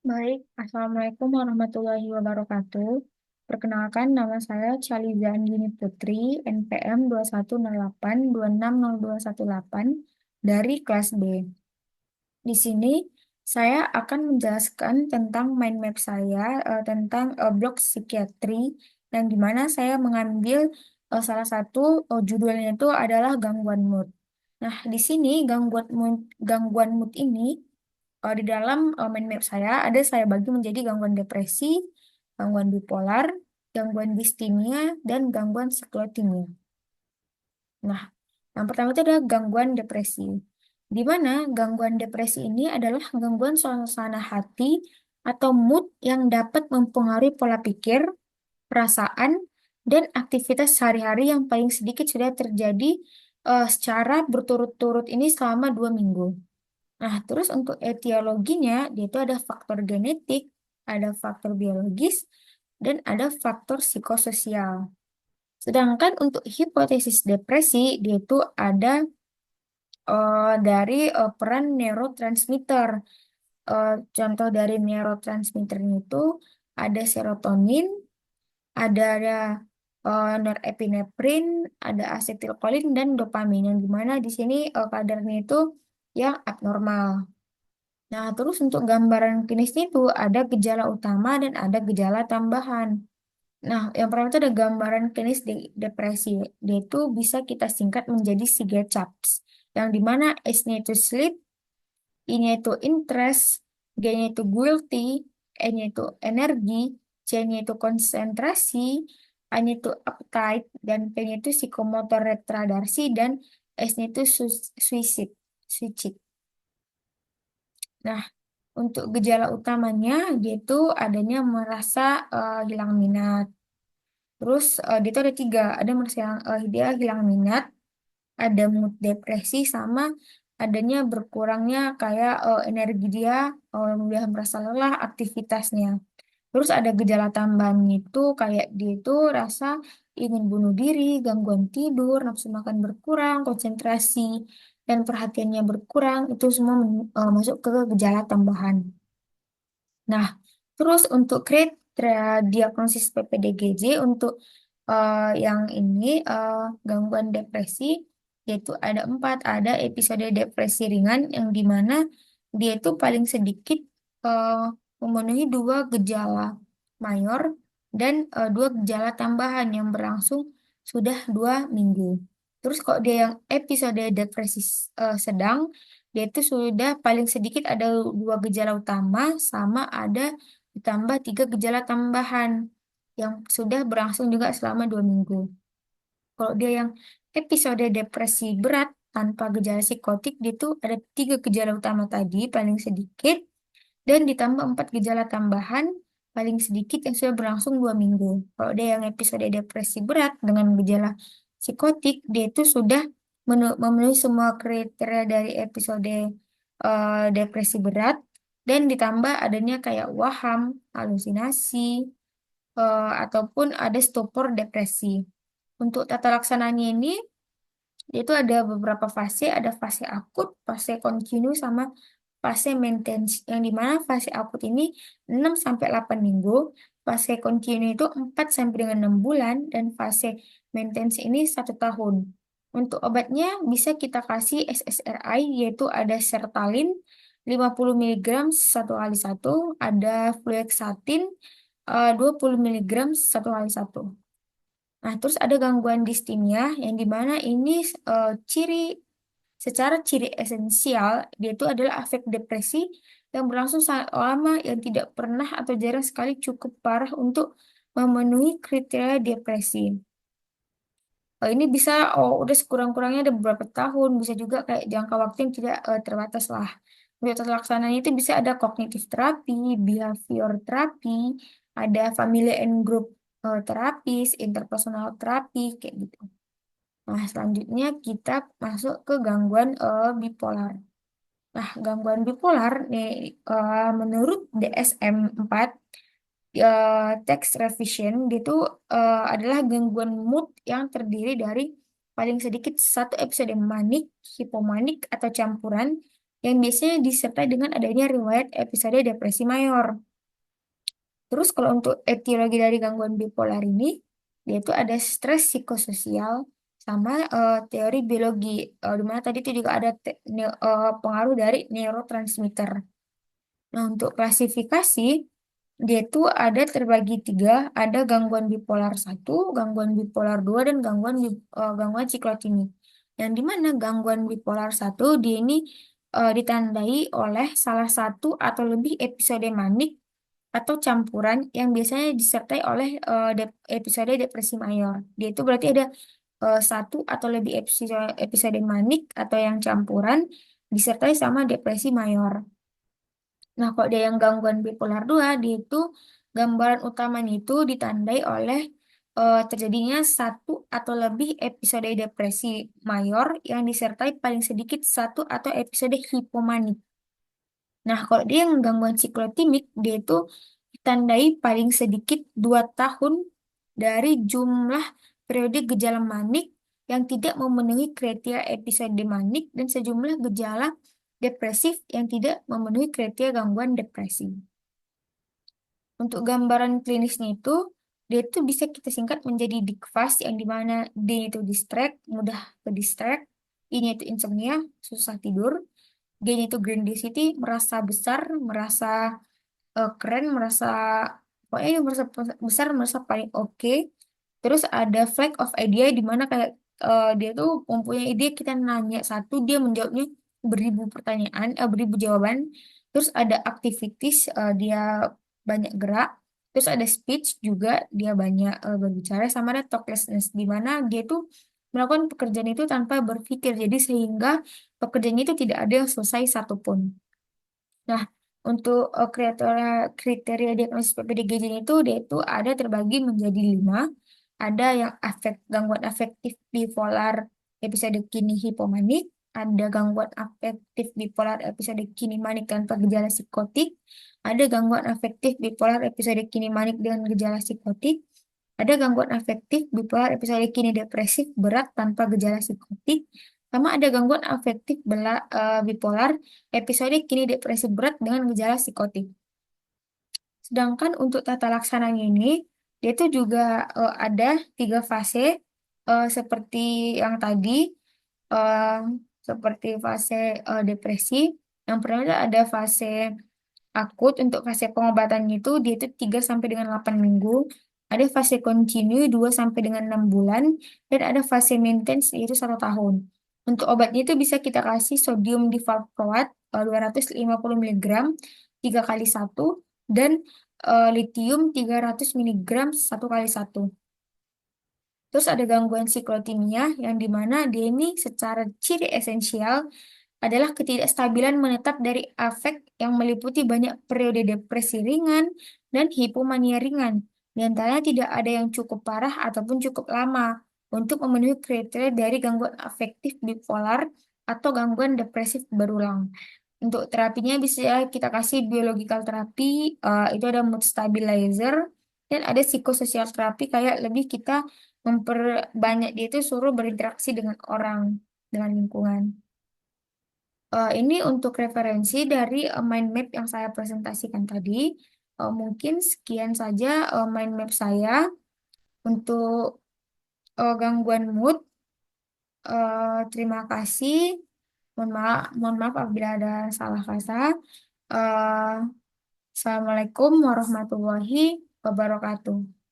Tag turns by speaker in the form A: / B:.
A: Baik, Assalamualaikum warahmatullahi wabarakatuh. Perkenalkan, nama saya Chaliza Anggini Putri, NPM 210826021 dari kelas B. Di sini saya akan menjelaskan tentang mind map saya, tentang blok psikiatri, yang dimana saya mengambil salah satu judulnya itu adalah gangguan mood. Nah, di sini gangguan mood ini di dalam mind map saya bagi menjadi gangguan depresi, gangguan bipolar, gangguan distimia, dan gangguan siklotimia. Nah, yang pertama itu adalah gangguan depresi. Di mana gangguan depresi ini adalah gangguan suasana hati atau mood yang dapat mempengaruhi pola pikir, perasaan, dan aktivitas sehari-hari yang paling sedikit sudah terjadi secara berturut-turut ini selama 2 minggu. Nah, terus untuk etiologinya, dia itu ada faktor genetik, ada faktor biologis, dan ada faktor psikososial. Sedangkan untuk hipotesis depresi, dia itu ada dari peran neurotransmitter. Contoh dari neurotransmitternya itu ada serotonin, ada norepinefrin, ada asetilkolin, dan dopamin. Yang dimana di sini kadarnya itu yang abnormal. Nah, terus untuk gambaran klinisnya itu ada gejala utama dan ada gejala tambahan. Nah, yang pertama itu ada gambaran klinis depresi. Dia itu bisa kita singkat menjadi 3 CAPS. Yang dimana S-nya itu sleep, I-nya itu interest, G-nya itu guilty, E-nya itu energi, C-nya itu konsentrasi, A-nya itu appetite, dan P-nya itu psikomotor retardasi, dan S-nya itu suicide. Suicide. Nah, untuk gejala utamanya, dia itu adanya merasa hilang minat. Terus dia itu ada 3, ada merasa dia hilang minat, ada mood depresi, sama adanya berkurangnya kayak energi dia, mudah merasa lelah aktivitasnya. Terus ada gejala tambahan itu kayak dia itu rasa ingin bunuh diri, gangguan tidur, nafsu makan berkurang, konsentrasi, dan perhatiannya berkurang. Itu semua masuk ke gejala tambahan. Nah, terus untuk kriteria diagnosis PPDGJ untuk yang ini gangguan depresi yaitu ada 4, ada episode depresi ringan yang dimana dia itu paling sedikit eh, memenuhi 2 gejala mayor dan 2 gejala tambahan yang berlangsung sudah 2 minggu. Terus kok dia yang episode depresi sedang dia itu sudah paling sedikit ada 2 gejala utama sama ada ditambah 3 gejala tambahan yang sudah berlangsung juga selama 2 minggu. Kalau dia yang episode depresi berat tanpa gejala psikotik, dia itu ada 3 gejala utama tadi paling sedikit dan ditambah 4 gejala tambahan paling sedikit yang sudah berlangsung 2 minggu. Kalau dia yang episode depresi berat dengan gejala psikotik, dia itu sudah memenuhi semua kriteria dari episode depresi berat dan ditambah adanya kayak waham, halusinasi, ataupun ada stupor depresi. Untuk tata laksananya ini, itu ada beberapa fase, ada fase akut, fase kontinu, sama fase maintenance. Yang dimana fase akut ini 6 sampai 8 minggu, fase kontinu itu 4 sampai dengan 6 bulan, dan fase maintenance ini 1 tahun. Untuk obatnya bisa kita kasih SSRI, yaitu ada sertalin 50 mg 1 kali 1, ada fluoxetine 20 mg 1 kali 1. Nah, terus ada gangguan distimia yang dimana ini ciri secara ciri esensial dia itu adalah afek depresi yang berlangsung sangat lama yang tidak pernah atau jarang sekali cukup parah untuk memenuhi kriteria depresi. Ini bisa udah sekurang-kurangnya ada beberapa tahun, bisa juga kayak jangka waktu yang tidak terbatas lah. Untuk terlaksananya itu bisa ada kognitif terapi, behavior terapi, ada family and group terapis, interpersonal terapi, kayak gitu. Nah, selanjutnya kita masuk ke gangguan bipolar. Nah, gangguan bipolar nih, menurut DSM-4 text revision itu adalah gangguan mood yang terdiri dari paling sedikit 1 episode manik, hipomanik atau campuran yang biasanya disertai dengan adanya riwayat episode depresi mayor. Terus kalau untuk etiologi dari gangguan bipolar ini, dia itu ada stres psikososial sama teori biologi. Di mana tadi itu juga ada pengaruh dari neurotransmitter. Nah, untuk klasifikasi, dia itu ada terbagi tiga, ada gangguan bipolar satu, gangguan bipolar 2, dan gangguan siklotimik. Yang dimana gangguan bipolar satu, dia ini ditandai oleh salah satu atau lebih episode manik atau campuran yang biasanya disertai oleh episode depresi mayor. Dia itu berarti ada satu atau lebih episode manik atau yang campuran disertai sama depresi mayor. Nah, kalau dia yang gangguan bipolar 2, dia itu gambaran utamanya itu ditandai oleh terjadinya satu atau lebih episode depresi mayor yang disertai paling sedikit satu atau episode hipomanik. Nah, kalau dia yang gangguan siklotimik, dia itu ditandai paling sedikit 2 tahun dari jumlah periode gejala manik yang tidak memenuhi kriteria episode manik dan sejumlah gejala depresif yang tidak memenuhi kriteria gangguan depresi. Untuk gambaran klinisnya itu, dia itu bisa kita singkat menjadi DICFAS yang dimana D itu distract, mudah ke distract, I-nya itu insomnia, susah tidur, G-nya itu grandiosity, merasa besar, merasa keren, merasa pokoknya dia merasa besar, merasa paling oke. Terus ada flag of idea di mana kayak dia tuh mempunyai ide, kita nanya satu, dia menjawabnya beribu pertanyaan, beribu jawaban. Terus ada activities, dia banyak gerak. Terus ada speech juga, dia banyak berbicara. Sama ada talklessness di mana dia tuh melakukan pekerjaan itu tanpa berpikir. Jadi sehingga pekerjaannya itu tidak ada yang selesai satupun. Nah, untuk kriteria diagnosis PPDGJ itu dia itu ada terbagi menjadi 5. Ada yang gangguan afektif bipolar episode kini hipomanik, ada gangguan afektif bipolar episode kini manik tanpa gejala psikotik, ada gangguan afektif bipolar episode kini manik dengan gejala psikotik, ada gangguan afektif bipolar episode kini depresif berat tanpa gejala psikotik, sama ada gangguan afektif bipolar episode kini depresi berat dengan gejala psikotik. Sedangkan untuk tata laksananya ini, dia itu juga ada 3 fase seperti yang tadi, eh, seperti fase depresi. Yang pertama itu ada fase akut. Untuk fase pengobatannya itu dia itu 3 sampai dengan 8 minggu. Ada fase kontinu 2 sampai dengan 6 bulan dan ada fase maintenance yaitu 1 tahun. Untuk obatnya itu bisa kita kasih sodium divalproat 250 mg 3 kali 1 dan litium 300 mg 1 kali 1. Terus ada gangguan siklotimia yang dimana dia ini secara ciri esensial adalah ketidakstabilan menetap dari afek yang meliputi banyak periode depresi ringan dan hipomania ringan. Di antaranya tidak ada yang cukup parah ataupun cukup lama untuk memenuhi kriteria dari gangguan afektif bipolar atau gangguan depresif berulang. Untuk terapinya bisa kita kasih biological terapi, itu ada mood stabilizer, dan ada psikososial terapi kayak lebih kita memperbanyak dia itu suruh berinteraksi dengan orang, dengan lingkungan. Ini untuk referensi dari mind map yang saya presentasikan tadi. Mungkin sekian saja mind map saya untuk gangguan mood. Terima kasih. Mohon maaf apabila ada salah kata. Eh, Assalamualaikum warahmatullahi wabarakatuh.